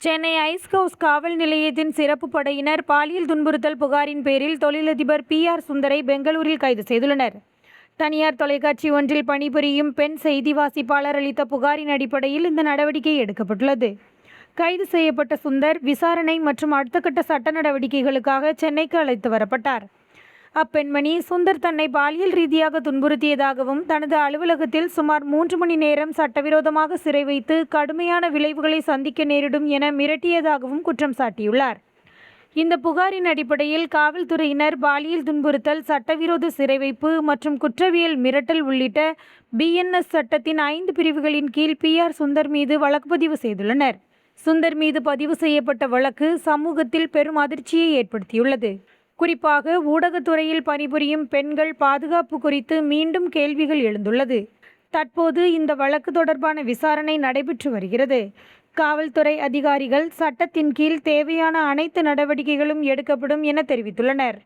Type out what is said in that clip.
Chennai ice house காவல் நிலையத்தின் சிறப்பு படையினர் பாலியல் துன்புறுத்தல் புகாரின் பேரில் தொழிலதிபர் PR சுந்தரை பெங்களூரில் கைது செய்துள்ளனர். தனியார் தொலைக்காட்சி ஒன்றில் பணிபுரியும் பெண் செய்தி வாசிப்பாளர் அளித்த புகாரின் அடிப்படையில் இந்த நடவடிக்கை எடுக்கப்பட்டுள்ளது. கைது செய்யப்பட்ட சுந்தர் விசாரணை மற்றும் அடுத்த கட்ட சட்ட நடவடிக்கைகளுக்காக சென்னைக்கு அழைத்து வரப்பட்டார். அப்பெண்மணி சுந்தர் தன்னை பாலியல் ரீதியாக துன்புறுத்தியதாகவும் தனது அலுவலகத்தில் சுமார் 3 மணி நேரம் சட்டவிரோதமாக சிறை வைத்து கடுமையான விளைவுகளை சந்திக்க நேரிடும் என மிரட்டியதாகவும் குற்றம் சாட்டியுள்ளார். இந்த புகாரின் அடிப்படையில் காவல்துறையினர் பாலியல் துன்புறுத்தல், சட்டவிரோத சிறை வைப்பு மற்றும் குற்றவியல் மிரட்டல் உள்ளிட்ட BNS சட்டத்தின் 5 பிரிவுகளின் கீழ் PR சுந்தர் மீது வழக்கு பதிவு செய்துள்ளனர். சுந்தர் மீது பதிவு செய்யப்பட்ட வழக்கு சமூகத்தில் பெரும் அதிர்ச்சியை ஏற்படுத்தியுள்ளது. குறிப்பாக ஊடகத்துறையில் பணிபுரியும் பெண்கள் பாதுகாப்பு குறித்து மீண்டும் கேள்விகள் எழுந்துள்ளது. தற்போது இந்த வழக்கு தொடர்பான விசாரணை நடைபெற்று வருகிறது. காவல்துறை அதிகாரிகள் சட்டத்தின் கீழ் தேவையான அனைத்து நடவடிக்கைகளும் எடுக்கப்படும் என தெரிவித்துள்ளனர்.